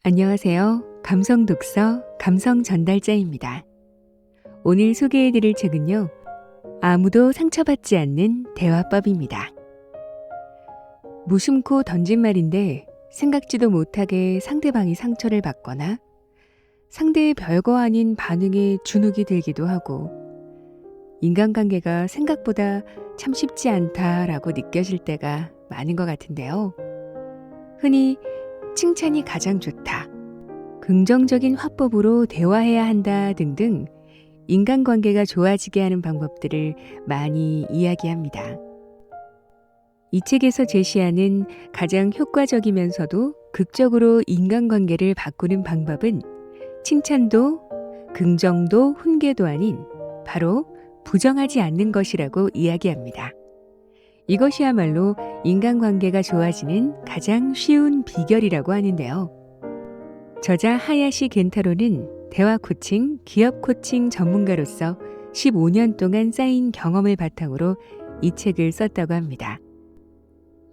안녕하세요. 감성 독서, 감성 전달자입니다. 오늘 소개해드릴 책은요, 아무도 상처받지 않는 대화법입니다. 무심코 던진 말인데 생각지도 못하게 상대방이 상처를 받거나 상대의 별거 아닌 반응에 주눅이 들기도 하고 인간관계가 생각보다 참 쉽지 않다라고 느껴질 때가 많은 것 같은데요. 흔히 칭찬이 가장 좋다, 긍정적인 화법으로 대화해야 한다 등등 인간관계가 좋아지게 하는 방법들을 많이 이야기합니다. 이 책에서 제시하는 가장 효과적이면서도 극적으로 인간관계를 바꾸는 방법은 칭찬도 긍정도 훈계도 아닌 바로 부정하지 않는 것이라고 이야기합니다. 이것이야말로 인간관계가 좋아지는 가장 쉬운 비결이라고 하는데요. 저자 하야시 겐타로는 대화 코칭, 기업 코칭 전문가로서 15년 동안 쌓인 경험을 바탕으로 이 책을 썼다고 합니다.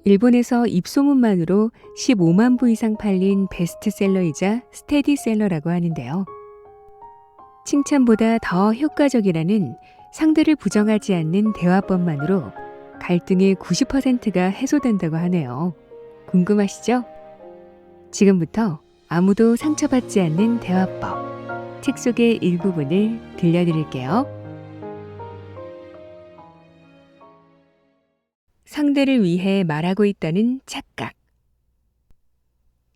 일본에서 입소문만으로 15만 부 이상 팔린 베스트셀러이자 스테디셀러라고 하는데요. 칭찬보다 더 효과적이라는 상대를 부정하지 않는 대화법만으로 갈등의 90%가 해소된다고 하네요. 궁금하시죠? 지금부터 아무도 상처받지 않는 대화법, 책 속의 일부분을 들려드릴게요. 상대를 위해 말하고 있다는 착각.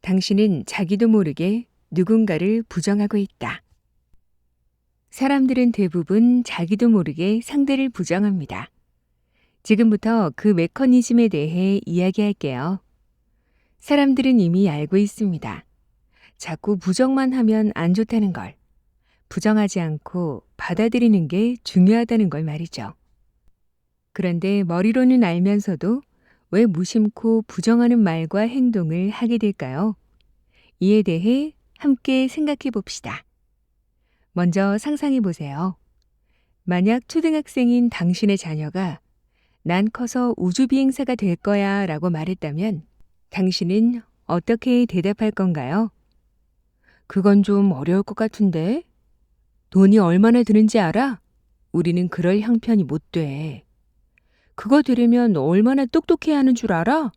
당신은 자기도 모르게 누군가를 부정하고 있다. 사람들은 대부분 자기도 모르게 상대를 부정합니다. 지금부터 그 메커니즘에 대해 이야기할게요. 사람들은 이미 알고 있습니다. 자꾸 부정만 하면 안 좋다는 걸, 부정하지 않고 받아들이는 게 중요하다는 걸 말이죠. 그런데 머리로는 알면서도 왜 무심코 부정하는 말과 행동을 하게 될까요? 이에 대해 함께 생각해 봅시다. 먼저 상상해 보세요. 만약 초등학생인 당신의 자녀가 난 커서 우주비행사가 될 거야 라고 말했다면 당신은 어떻게 대답할 건가요? 그건 좀 어려울 것 같은데? 돈이 얼마나 드는지 알아? 우리는 그럴 형편이 못 돼. 그거 들으면 얼마나 똑똑해야 하는 줄 알아?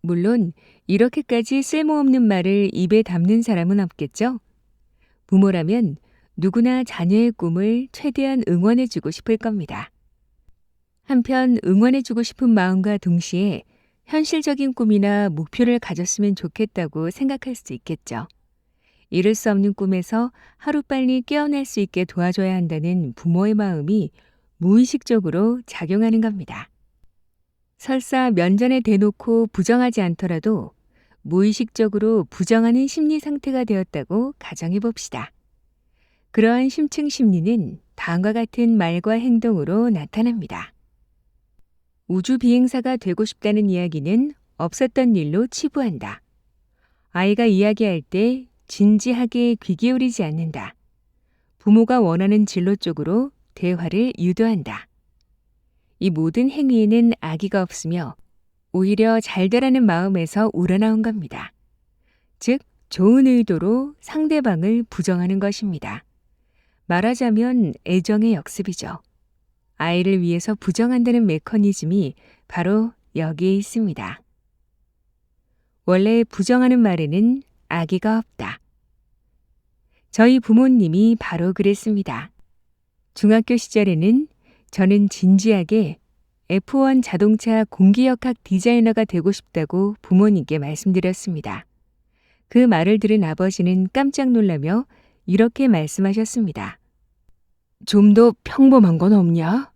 물론 이렇게까지 쓸모없는 말을 입에 담는 사람은 없겠죠? 부모라면 누구나 자녀의 꿈을 최대한 응원해주고 싶을 겁니다. 한편 응원해주고 싶은 마음과 동시에 현실적인 꿈이나 목표를 가졌으면 좋겠다고 생각할 수 있겠죠. 이룰 수 없는 꿈에서 하루빨리 깨어날 수 있게 도와줘야 한다는 부모의 마음이 무의식적으로 작용하는 겁니다. 설사 면전에 대놓고 부정하지 않더라도 무의식적으로 부정하는 심리 상태가 되었다고 가정해 봅시다. 그러한 심층 심리는 다음과 같은 말과 행동으로 나타납니다. 우주 비행사가 되고 싶다는 이야기는 없었던 일로 치부한다. 아이가 이야기할 때 진지하게 귀 기울이지 않는다. 부모가 원하는 진로 쪽으로 대화를 유도한다. 이 모든 행위에는 악의가 없으며 오히려 잘 되라는 마음에서 우러나온 겁니다. 즉, 좋은 의도로 상대방을 부정하는 것입니다. 말하자면 애정의 역습이죠. 아이를 위해서 부정한다는 메커니즘이 바로 여기에 있습니다. 원래 부정하는 말에는 악의가 없다. 저희 부모님이 바로 그랬습니다. 중학교 시절에는 저는 진지하게 F1 자동차 공기역학 디자이너가 되고 싶다고 부모님께 말씀드렸습니다. 그 말을 들은 아버지는 깜짝 놀라며 이렇게 말씀하셨습니다. 좀 더 평범한 건 없냐?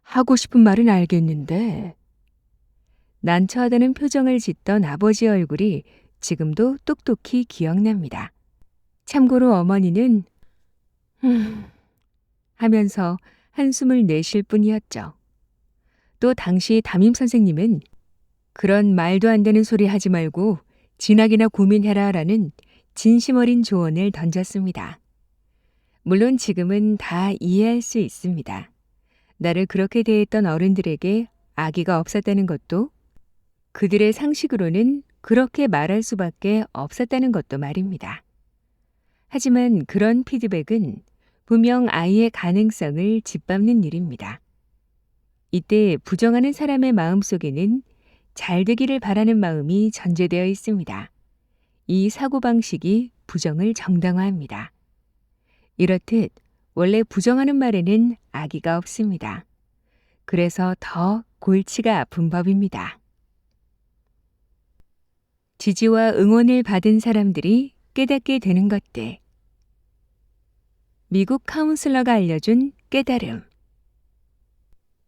하고 싶은 말은 알겠는데. 난처하다는 표정을 짓던 아버지의 얼굴이 지금도 똑똑히 기억납니다. 참고로 어머니는 하면서 한숨을 내쉴 뿐이었죠. 또 당시 담임 선생님은 그런 말도 안 되는 소리 하지 말고 진학이나 고민해라 라는 진심 어린 조언을 던졌습니다. 물론 지금은 다 이해할 수 있습니다. 나를 그렇게 대했던 어른들에게 악의가 없었다는 것도 그들의 상식으로는 그렇게 말할 수밖에 없었다는 것도 말입니다. 하지만 그런 피드백은 분명 아이의 가능성을 짓밟는 일입니다. 이때 부정하는 사람의 마음속에는 잘 되기를 바라는 마음이 전제되어 있습니다. 이 사고방식이 부정을 정당화합니다. 이렇듯 원래 부정하는 말에는 악의가 없습니다. 그래서 더 골치가 아픈 법입니다. 지지와 응원을 받은 사람들이 깨닫게 되는 것들. 미국 카운슬러가 알려준 깨달음.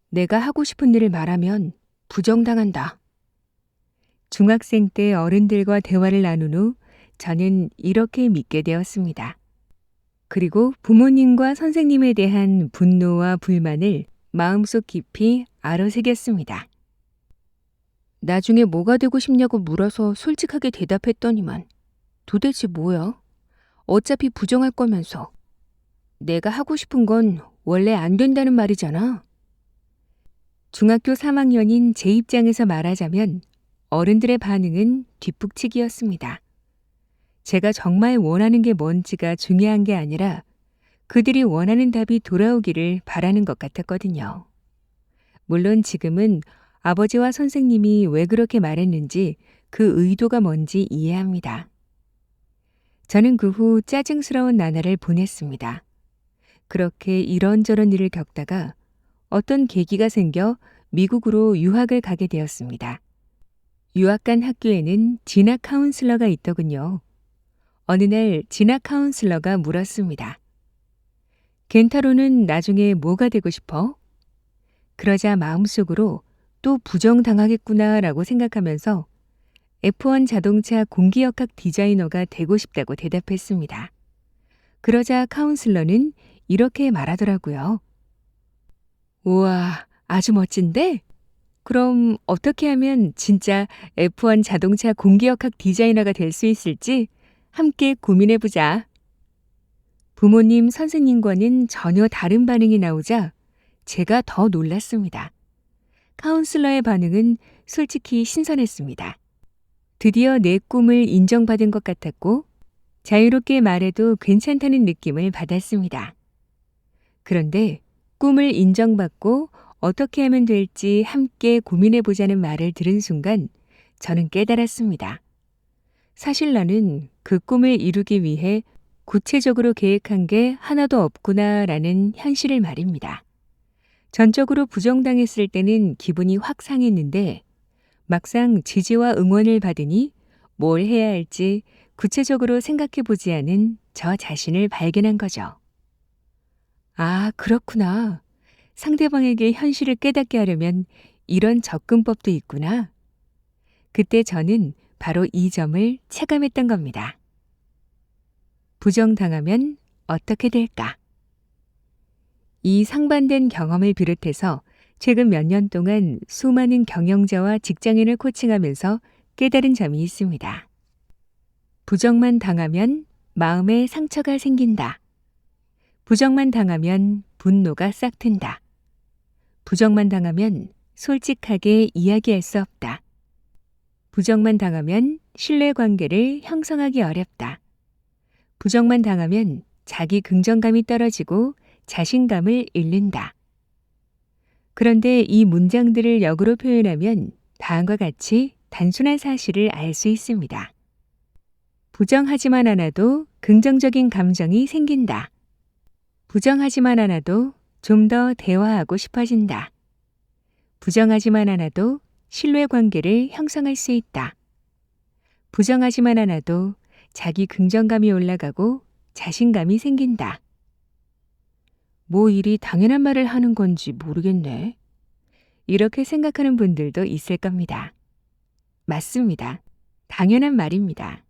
내가 하고 싶은 일을 말하면 부정당한다. 중학생 때 어른들과 대화를 나눈 후 저는 이렇게 믿게 되었습니다. 그리고 부모님과 선생님에 대한 분노와 불만을 마음속 깊이 아로새겼습니다. 나중에 뭐가 되고 싶냐고 물어서 솔직하게 대답했더니만 도대체 뭐야? 어차피 부정할 거면서. 내가 하고 싶은 건 원래 안 된다는 말이잖아. 중학교 3학년인 제 입장에서 말하자면 어른들의 반응은 뒷북치기였습니다. 제가 정말 원하는 게 뭔지가 중요한 게 아니라 그들이 원하는 답이 돌아오기를 바라는 것 같았거든요. 물론 지금은 아버지와 선생님이 왜 그렇게 말했는지 그 의도가 뭔지 이해합니다. 저는 그 후 짜증스러운 나날을 보냈습니다. 그렇게 이런저런 일을 겪다가 어떤 계기가 생겨 미국으로 유학을 가게 되었습니다. 유학 간 학교에는 진학 카운슬러가 있더군요. 어느 날 진학 카운슬러가 물었습니다. 켄타로는 나중에 뭐가 되고 싶어? 그러자 마음속으로 또 부정당하겠구나라고 생각하면서 F1 자동차 공기역학 디자이너가 되고 싶다고 대답했습니다. 그러자 카운슬러는 이렇게 말하더라고요. 우와, 아주 멋진데? 그럼 어떻게 하면 진짜 F1 자동차 공기역학 디자이너가 될 수 있을지 함께 고민해보자. 부모님, 선생님과는 전혀 다른 반응이 나오자 제가 더 놀랐습니다. 카운슬러의 반응은 솔직히 신선했습니다. 드디어 내 꿈을 인정받은 것 같았고 자유롭게 말해도 괜찮다는 느낌을 받았습니다. 그런데 꿈을 인정받고 어떻게 하면 될지 함께 고민해보자는 말을 들은 순간 저는 깨달았습니다. 사실 나는 그 꿈을 이루기 위해 구체적으로 계획한 게 하나도 없구나라는 현실을 말입니다. 전적으로 부정당했을 때는 기분이 확 상했는데 막상 지지와 응원을 받으니 뭘 해야 할지 구체적으로 생각해보지 않은 저 자신을 발견한 거죠. 아, 그렇구나. 상대방에게 현실을 깨닫게 하려면 이런 접근법도 있구나. 그때 저는 바로 이 점을 체감했던 겁니다. 부정당하면 어떻게 될까? 이 상반된 경험을 비롯해서 최근 몇 년 동안 수많은 경영자와 직장인을 코칭하면서 깨달은 점이 있습니다. 부정만 당하면 마음에 상처가 생긴다. 부정만 당하면 분노가 싹튼다. 부정만 당하면 솔직하게 이야기할 수 없다. 부정만 당하면 신뢰관계를 형성하기 어렵다. 부정만 당하면 자기 긍정감이 떨어지고 자신감을 잃는다. 그런데 이 문장들을 역으로 표현하면 다음과 같이 단순한 사실을 알 수 있습니다. 부정하지만 않아도 긍정적인 감정이 생긴다. 부정하지만 않아도 좀 더 대화하고 싶어진다. 부정하지만 않아도 신뢰관계를 형성할 수 있다. 부정하지만 않아도 자기 긍정감이 올라가고 자신감이 생긴다. 뭐 일이 당연한 말을 하는 건지 모르겠네. 이렇게 생각하는 분들도 있을 겁니다. 맞습니다. 당연한 말입니다.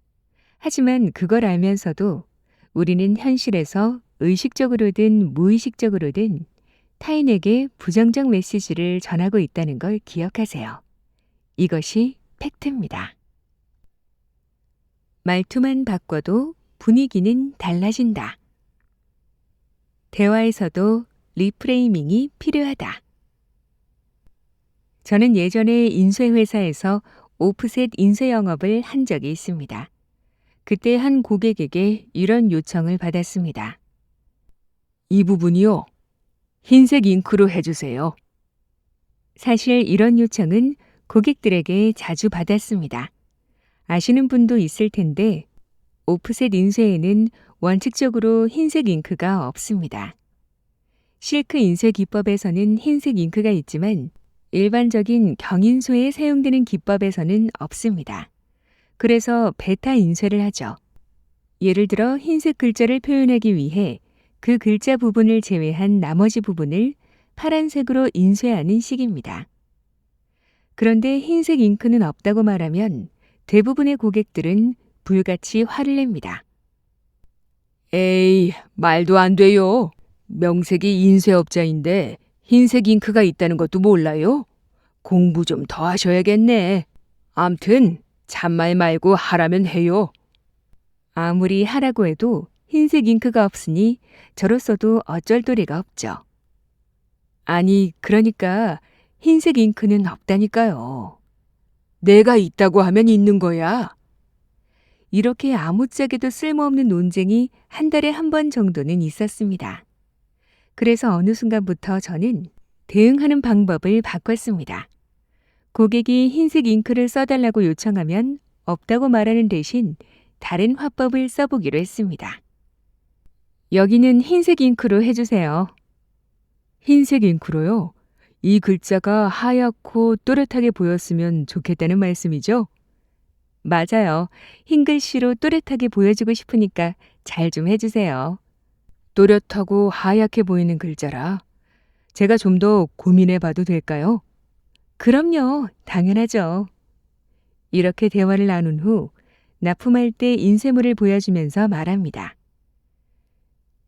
하지만 그걸 알면서도 우리는 현실에서 의식적으로든 무의식적으로든 타인에게 부정적 메시지를 전하고 있다는 걸 기억하세요. 이것이 팩트입니다. 말투만 바꿔도 분위기는 달라진다. 대화에서도 리프레이밍이 필요하다. 저는 예전에 인쇄회사에서 오프셋 인쇄 영업을 한 적이 있습니다. 그때 한 고객에게 이런 요청을 받았습니다. 이 부분이요. 흰색 잉크로 해주세요. 사실 이런 요청은 고객들에게 자주 받았습니다. 아시는 분도 있을 텐데 오프셋 인쇄에는 원칙적으로 흰색 잉크가 없습니다. 실크 인쇄 기법에서는 흰색 잉크가 있지만 일반적인 경인소에 사용되는 기법에서는 없습니다. 그래서 베타 인쇄를 하죠. 예를 들어 흰색 글자를 표현하기 위해 그 글자 부분을 제외한 나머지 부분을 파란색으로 인쇄하는 식입니다. 그런데 흰색 잉크는 없다고 말하면 대부분의 고객들은 불같이 화를 냅니다. 에이, 말도 안 돼요. 명색이 인쇄업자인데 흰색 잉크가 있다는 것도 몰라요? 공부 좀 더 하셔야겠네. 암튼 잔말 말고 하라면 해요. 아무리 하라고 해도 흰색 잉크가 없으니 저로서도 어쩔 도리가 없죠. 아니, 그러니까 흰색 잉크는 없다니까요. 내가 있다고 하면 있는 거야. 이렇게 아무짝에도 쓸모없는 논쟁이 한 달에 한 번 정도는 있었습니다. 그래서 어느 순간부터 저는 대응하는 방법을 바꿨습니다. 고객이 흰색 잉크를 써달라고 요청하면 없다고 말하는 대신 다른 화법을 써보기로 했습니다. 여기는 흰색 잉크로 해주세요. 흰색 잉크로요? 이 글자가 하얗고 또렷하게 보였으면 좋겠다는 말씀이죠? 맞아요. 흰 글씨로 또렷하게 보여주고 싶으니까 잘 좀 해주세요. 또렷하고 하얗게 보이는 글자라 제가 좀 더 고민해 봐도 될까요? 그럼요. 당연하죠. 이렇게 대화를 나눈 후 납품할 때 인쇄물을 보여주면서 말합니다.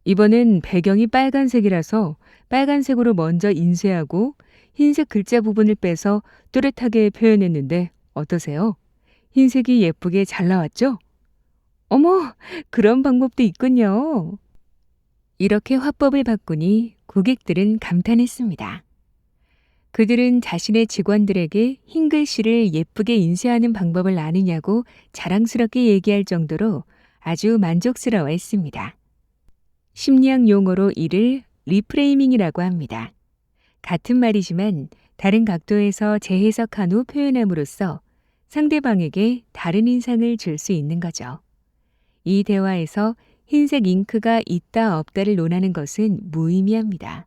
이번엔 배경이 빨간색이라서 빨간색으로 먼저 인쇄하고 흰색 글자 부분을 빼서 또렷하게 표현했는데 어떠세요? 흰색이 예쁘게 잘 나왔죠? 어머, 그런 방법도 있군요. 이렇게 화법을 바꾸니 고객들은 감탄했습니다. 그들은 자신의 직원들에게 흰 글씨를 예쁘게 인쇄하는 방법을 아느냐고 자랑스럽게 얘기할 정도로 아주 만족스러워했습니다. 심리학 용어로 이를 리프레이밍이라고 합니다. 같은 말이지만 다른 각도에서 재해석한 후 표현함으로써 상대방에게 다른 인상을 줄 수 있는 거죠. 이 대화에서 흰색 잉크가 있다 없다를 논하는 것은 무의미합니다.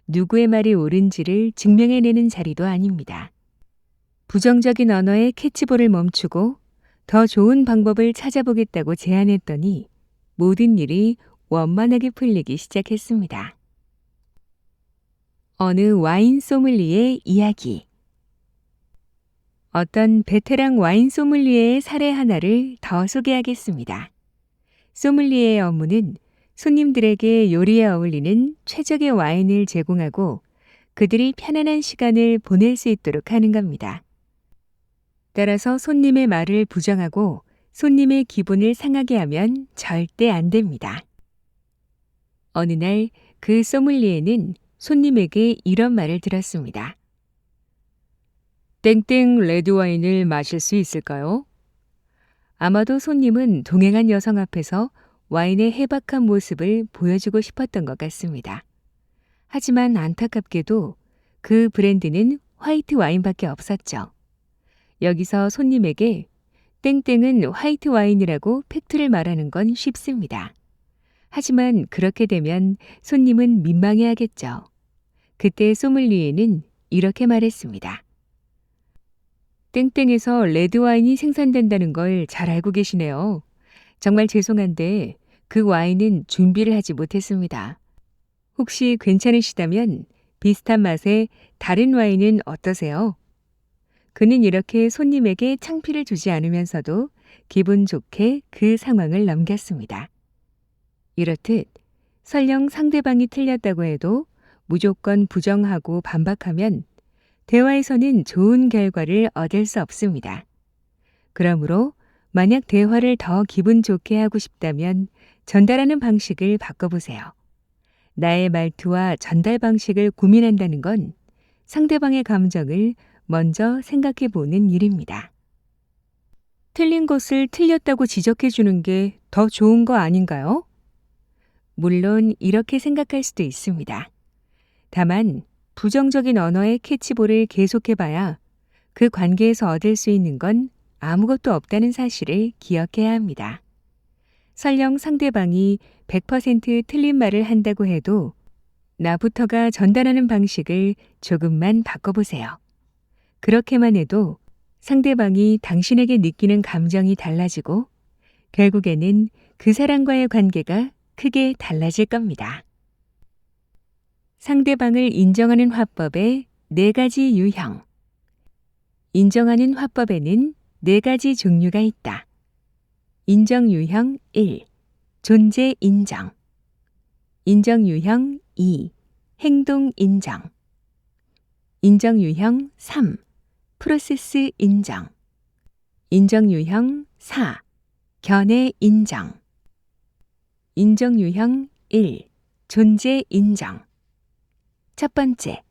누구의 말이 옳은지를 증명해내는 자리도 아닙니다. 부정적인 언어의 캐치볼을 멈추고 더 좋은 방법을 찾아보겠다고 제안했더니 모든 일이 원만하게 풀리기 시작했습니다. 어느 와인 소믈리에의 이야기. 어떤 베테랑 와인 소믈리에의 사례 하나를 더 소개하겠습니다. 소믈리에의 업무는 손님들에게 요리에 어울리는 최적의 와인을 제공하고 그들이 편안한 시간을 보낼 수 있도록 하는 겁니다. 따라서 손님의 말을 부정하고 손님의 기분을 상하게 하면 절대 안 됩니다. 어느 날 그 소믈리에는 손님에게 이런 말을 들었습니다. 땡땡 레드 와인을 마실 수 있을까요? 아마도 손님은 동행한 여성 앞에서 와인의 해박한 모습을 보여주고 싶었던 것 같습니다. 하지만 안타깝게도 그 브랜드는 화이트 와인밖에 없었죠. 여기서 손님에게 땡땡은 화이트 와인이라고 팩트를 말하는 건 쉽습니다. 하지만 그렇게 되면 손님은 민망해하겠죠. 그때 소믈리에는 이렇게 말했습니다. 땡땡에서 레드 와인이 생산된다는 걸 잘 알고 계시네요. 정말 죄송한데 그 와인은 준비를 하지 못했습니다. 혹시 괜찮으시다면 비슷한 맛의 다른 와인은 어떠세요? 그는 이렇게 손님에게 창피를 주지 않으면서도 기분 좋게 그 상황을 넘겼습니다. 이렇듯 설령 상대방이 틀렸다고 해도 무조건 부정하고 반박하면 대화에서는 좋은 결과를 얻을 수 없습니다. 그러므로 만약 대화를 더 기분 좋게 하고 싶다면 전달하는 방식을 바꿔보세요. 나의 말투와 전달 방식을 고민한다는 건 상대방의 감정을 먼저 생각해 보는 일입니다. 틀린 것을 틀렸다고 지적해 주는 게 더 좋은 거 아닌가요? 물론 이렇게 생각할 수도 있습니다. 다만 부정적인 언어의 캐치볼을 계속해봐야 그 관계에서 얻을 수 있는 건 아무것도 없다는 사실을 기억해야 합니다. 설령 상대방이 100% 틀린 말을 한다고 해도 나부터가 전달하는 방식을 조금만 바꿔보세요. 그렇게만 해도 상대방이 당신에게 느끼는 감정이 달라지고 결국에는 그 사람과의 관계가 크게 달라질 겁니다. 상대방을 인정하는 화법의 4가지 유형. 인정하는 화법에는 4가지 종류가 있다. 인정 유형 1. 존재 인정. 인정 유형 2. 행동 인정. 인정 유형 3. 프로세스 인정. 인정 유형 4. 견해 인정. 인정 유형 1. 존재 인정. 첫 번째,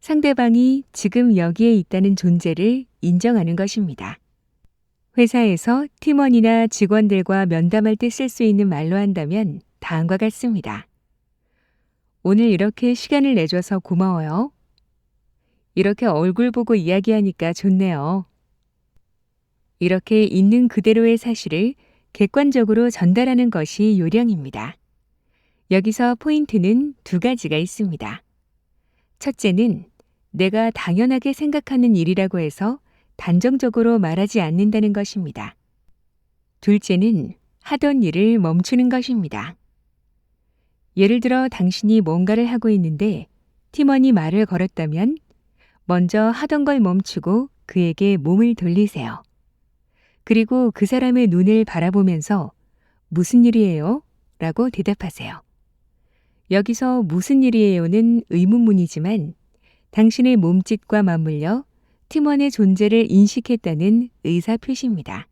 상대방이 지금 여기에 있다는 존재를 인정하는 것입니다. 회사에서 팀원이나 직원들과 면담할 때 쓸 수 있는 말로 한다면 다음과 같습니다. 오늘 이렇게 시간을 내줘서 고마워요. 이렇게 얼굴 보고 이야기하니까 좋네요. 이렇게 있는 그대로의 사실을 객관적으로 전달하는 것이 요령입니다. 여기서 포인트는 2가지가 있습니다. 첫째는 내가 당연하게 생각하는 일이라고 해서 단정적으로 말하지 않는다는 것입니다. 둘째는 하던 일을 멈추는 것입니다. 예를 들어 당신이 뭔가를 하고 있는데 팀원이 말을 걸었다면 먼저 하던 걸 멈추고 그에게 몸을 돌리세요. 그리고 그 사람의 눈을 바라보면서 무슨 일이에요? 라고 대답하세요. 여기서 무슨 일이에요는 의문문이지만 당신의 몸짓과 맞물려 팀원의 존재를 인식했다는 의사표시입니다.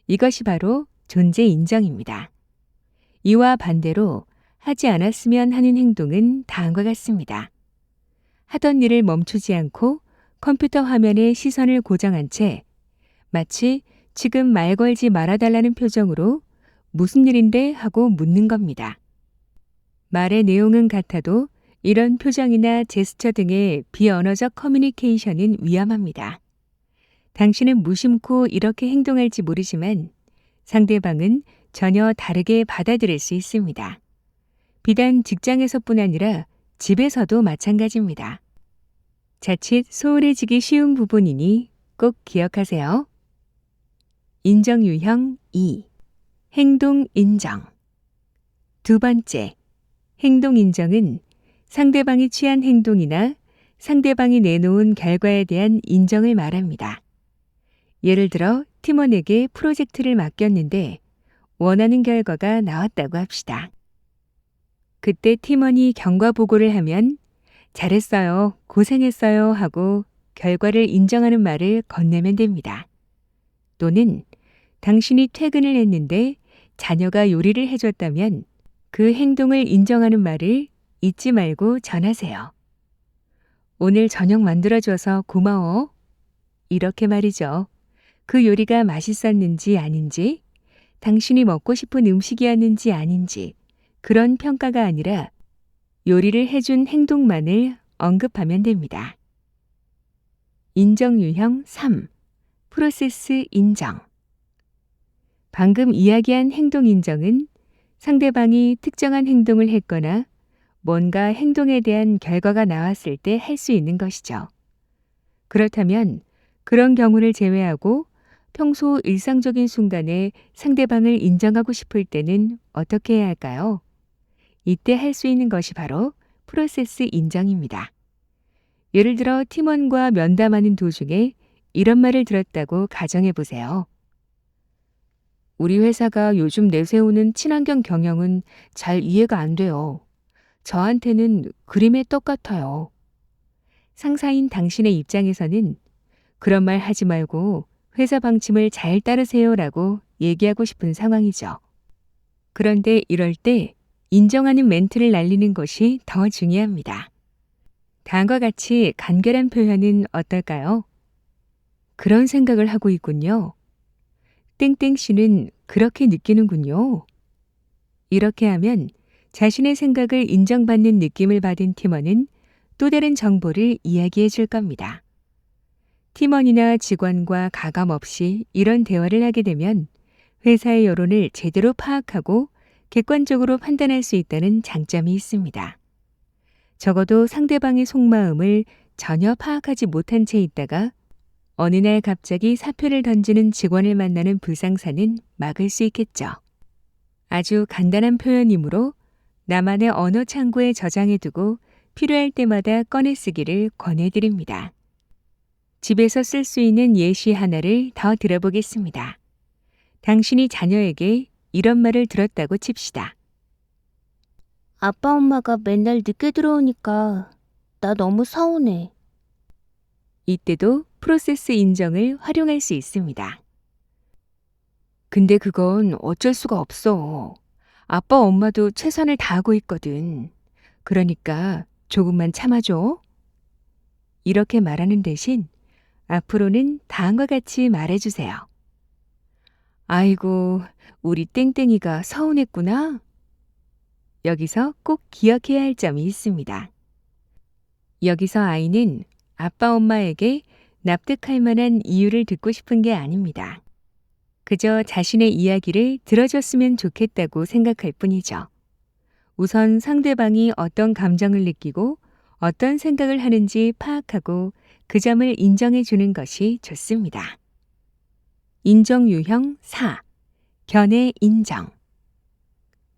이것이 바로 존재 인정입니다. 이와 반대로 하지 않았으면 하는 행동은 다음과 같습니다. 하던 일을 멈추지 않고 컴퓨터 화면에 시선을 고정한 채 마치 지금 말 걸지 말아달라는 표정으로 무슨 일인데 하고 묻는 겁니다. 말의 내용은 같아도 이런 표정이나 제스처 등의 비언어적 커뮤니케이션은 위험합니다. 당신은 무심코 이렇게 행동할지 모르지만 상대방은 전혀 다르게 받아들일 수 있습니다. 비단 직장에서뿐 아니라 집에서도 마찬가지입니다. 자칫 소홀해지기 쉬운 부분이니 꼭 기억하세요. 인정 유형 2. 행동 인정. 2번째, 행동 인정은 상대방이 취한 행동이나 상대방이 내놓은 결과에 대한 인정을 말합니다. 예를 들어 팀원에게 프로젝트를 맡겼는데 원하는 결과가 나왔다고 합시다. 그때 팀원이 경과 보고를 하면 잘했어요, 고생했어요 하고 결과를 인정하는 말을 건네면 됩니다. 또는 당신이 퇴근을 했는데 자녀가 요리를 해줬다면 그 행동을 인정하는 말을 잊지 말고 전하세요. 오늘 저녁 만들어줘서 고마워. 이렇게 말이죠. 그 요리가 맛있었는지 아닌지, 당신이 먹고 싶은 음식이었는지 아닌지 그런 평가가 아니라 요리를 해준 행동만을 언급하면 됩니다. 인정 유형 3. 프로세스 인정. 방금 이야기한 행동 인정은 상대방이 특정한 행동을 했거나 뭔가 행동에 대한 결과가 나왔을 때 할 수 있는 것이죠. 그렇다면 그런 경우를 제외하고 평소 일상적인 순간에 상대방을 인정하고 싶을 때는 어떻게 해야 할까요? 이때 할 수 있는 것이 바로 프로세스 인정입니다. 예를 들어 팀원과 면담하는 도중에 이런 말을 들었다고 가정해 보세요. 우리 회사가 요즘 내세우는 친환경 경영은 잘 이해가 안 돼요. 저한테는 그림의 떡 같아요. 상사인 당신의 입장에서는 그런 말 하지 말고 회사 방침을 잘 따르세요라고 얘기하고 싶은 상황이죠. 그런데 이럴 때 인정하는 멘트를 날리는 것이 더 중요합니다. 다음과 같이 간결한 표현은 어떨까요? 그런 생각을 하고 있군요. 땡땡 씨는 그렇게 느끼는군요. 이렇게 하면 자신의 생각을 인정받는 느낌을 받은 팀원은 또 다른 정보를 이야기해 줄 겁니다. 팀원이나 직원과 가감 없이 이런 대화를 하게 되면 회사의 여론을 제대로 파악하고 객관적으로 판단할 수 있다는 장점이 있습니다. 적어도 상대방의 속마음을 전혀 파악하지 못한 채 있다가 어느 날 갑자기 사표를 던지는 직원을 만나는 불상사는 막을 수 있겠죠. 아주 간단한 표현이므로 나만의 언어 창고에 저장해두고 필요할 때마다 꺼내 쓰기를 권해드립니다. 집에서 쓸 수 있는 예시 하나를 더 들어보겠습니다. 당신이 자녀에게 이런 말을 들었다고 칩시다. 아빠 엄마가 맨날 늦게 들어오니까 나 너무 서운해. 이때도 프로세스 인정을 활용할 수 있습니다. 근데 그건 어쩔 수가 없어. 아빠 엄마도 최선을 다하고 있거든. 그러니까 조금만 참아줘. 이렇게 말하는 대신 앞으로는 다음과 같이 말해주세요. 아이고, 우리 땡땡이가 서운했구나. 여기서 꼭 기억해야 할 점이 있습니다. 여기서 아이는 아빠 엄마에게 납득할 만한 이유를 듣고 싶은 게 아닙니다. 그저 자신의 이야기를 들어줬으면 좋겠다고 생각할 뿐이죠. 우선 상대방이 어떤 감정을 느끼고 어떤 생각을 하는지 파악하고 그 점을 인정해 주는 것이 좋습니다. 인정 유형 4. 견해 인정.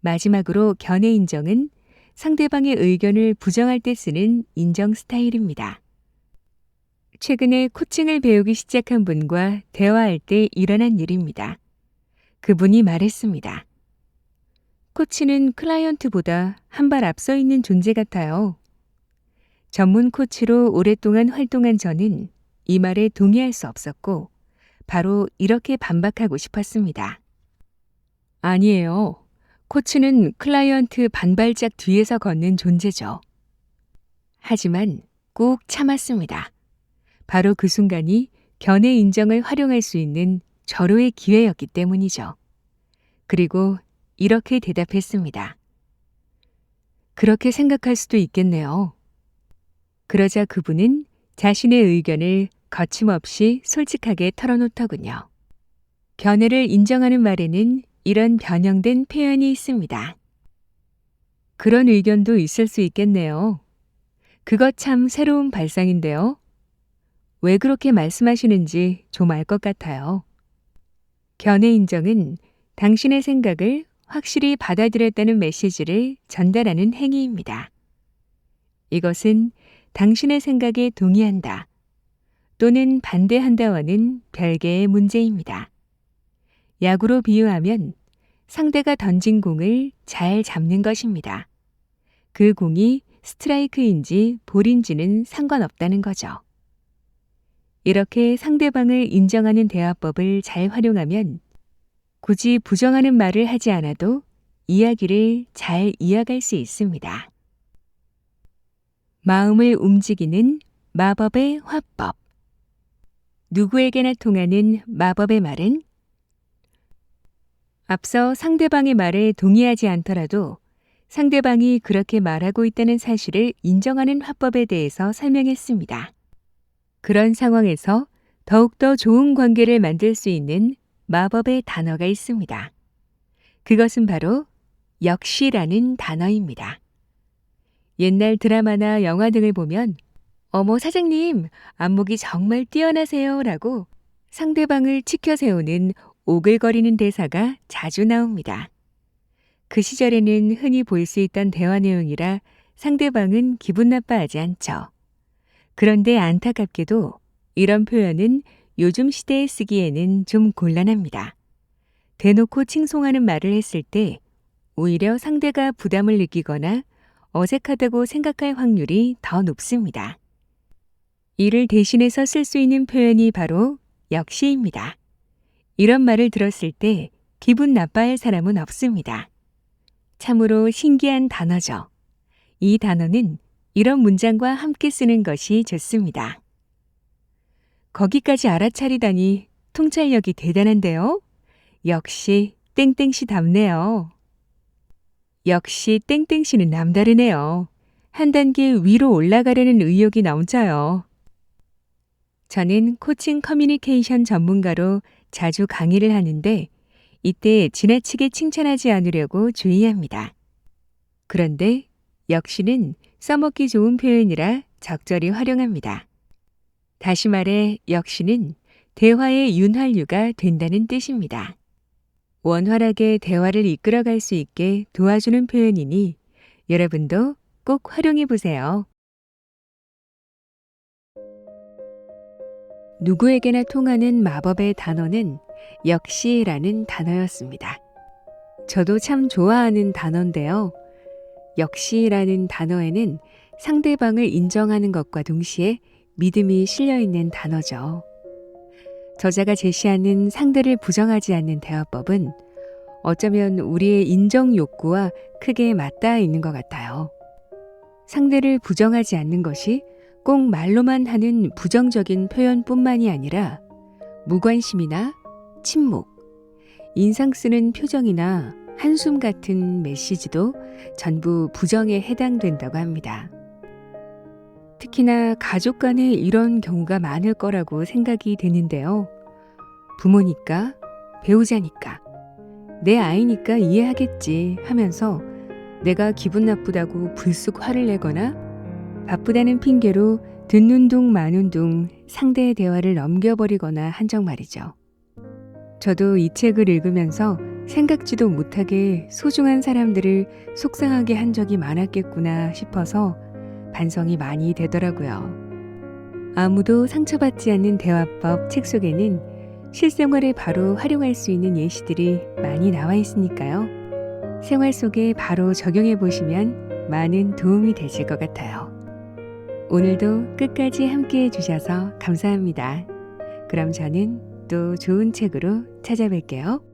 마지막으로 견해 인정은 상대방의 의견을 부정할 때 쓰는 인정 스타일입니다. 최근에 코칭을 배우기 시작한 분과 대화할 때 일어난 일입니다. 그분이 말했습니다. 코치는 클라이언트보다 한 발 앞서 있는 존재 같아요. 전문 코치로 오랫동안 활동한 저는 이 말에 동의할 수 없었고 바로 이렇게 반박하고 싶었습니다. 아니에요. 코치는 클라이언트 반발짝 뒤에서 걷는 존재죠. 하지만 꾹 참았습니다. 바로 그 순간이 견해 인정을 활용할 수 있는 절호의 기회였기 때문이죠. 그리고 이렇게 대답했습니다. 그렇게 생각할 수도 있겠네요. 그러자 그분은 자신의 의견을 거침없이 솔직하게 털어놓더군요. 견해를 인정하는 말에는 이런 변형된 표현이 있습니다. 그런 의견도 있을 수 있겠네요. 그거 참 새로운 발상인데요. 왜 그렇게 말씀하시는지 좀 알 것 같아요. 견해 인정은 당신의 생각을 확실히 받아들였다는 메시지를 전달하는 행위입니다. 이것은 당신의 생각에 동의한다 또는 반대한다와는 별개의 문제입니다. 야구로 비유하면 상대가 던진 공을 잘 잡는 것입니다. 그 공이 스트라이크인지 볼인지는 상관없다는 거죠. 이렇게 상대방을 인정하는 대화법을 잘 활용하면 굳이 부정하는 말을 하지 않아도 이야기를 잘 이어갈 수 있습니다. 마음을 움직이는 마법의 화법. 누구에게나 통하는 마법의 말은 앞서 상대방의 말에 동의하지 않더라도 상대방이 그렇게 말하고 있다는 사실을 인정하는 화법에 대해서 설명했습니다. 그런 상황에서 더욱더 좋은 관계를 만들 수 있는 마법의 단어가 있습니다. 그것은 바로 역시라는 단어입니다. 옛날 드라마나 영화 등을 보면 어머 사장님, 안목이 정말 뛰어나세요 라고 상대방을 치켜 세우는 오글거리는 대사가 자주 나옵니다. 그 시절에는 흔히 볼 수 있던 대화 내용이라 상대방은 기분 나빠하지 않죠. 그런데 안타깝게도 이런 표현은 요즘 시대에 쓰기에는 좀 곤란합니다. 대놓고 칭송하는 말을 했을 때 오히려 상대가 부담을 느끼거나 어색하다고 생각할 확률이 더 높습니다. 이를 대신해서 쓸 수 있는 표현이 바로 역시입니다. 이런 말을 들었을 때 기분 나빠할 사람은 없습니다. 참으로 신기한 단어죠. 이 단어는 이런 문장과 함께 쓰는 것이 좋습니다. 거기까지 알아차리다니 통찰력이 대단한데요? 역시 땡땡씨답네요. 역시 땡땡씨는 남다르네요. 한 단계 위로 올라가려는 의욕이 넘쳐요. 저는 코칭 커뮤니케이션 전문가로 자주 강의를 하는데 이때 지나치게 칭찬하지 않으려고 주의합니다. 그런데 역시는 써먹기 좋은 표현이라 적절히 활용합니다. 다시 말해 역시는 대화의 윤활유가 된다는 뜻입니다. 원활하게 대화를 이끌어갈 수 있게 도와주는 표현이니 여러분도 꼭 활용해 보세요. 누구에게나 통하는 마법의 단어는 역시라는 단어였습니다. 저도 참 좋아하는 단어인데요. 역시라는 단어에는 상대방을 인정하는 것과 동시에 믿음이 실려 있는 단어죠. 저자가 제시하는 상대를 부정하지 않는 대화법은 어쩌면 우리의 인정 욕구와 크게 맞닿아 있는 것 같아요. 상대를 부정하지 않는 것이 꼭 말로만 하는 부정적인 표현뿐만이 아니라 무관심이나 침묵, 인상 쓰는 표정이나 한숨 같은 메시지도 전부 부정에 해당된다고 합니다. 특히나 가족 간에 이런 경우가 많을 거라고 생각이 되는데요. 부모니까, 배우자니까, 내 아이니까 이해하겠지 하면서 내가 기분 나쁘다고 불쑥 화를 내거나 바쁘다는 핑계로 듣는 둥 마는 둥 상대의 대화를 넘겨버리거나 한 적 말이죠. 저도 이 책을 읽으면서 생각지도 못하게 소중한 사람들을 속상하게 한 적이 많았겠구나 싶어서 반성이 많이 되더라고요. 아무도 상처받지 않는 대화법 책 속에는 실생활에 바로 활용할 수 있는 예시들이 많이 나와 있으니까요. 생활 속에 바로 적용해 보시면 많은 도움이 되실 것 같아요. 오늘도 끝까지 함께 해주셔서 감사합니다. 그럼 저는 또 좋은 책으로 찾아뵐게요.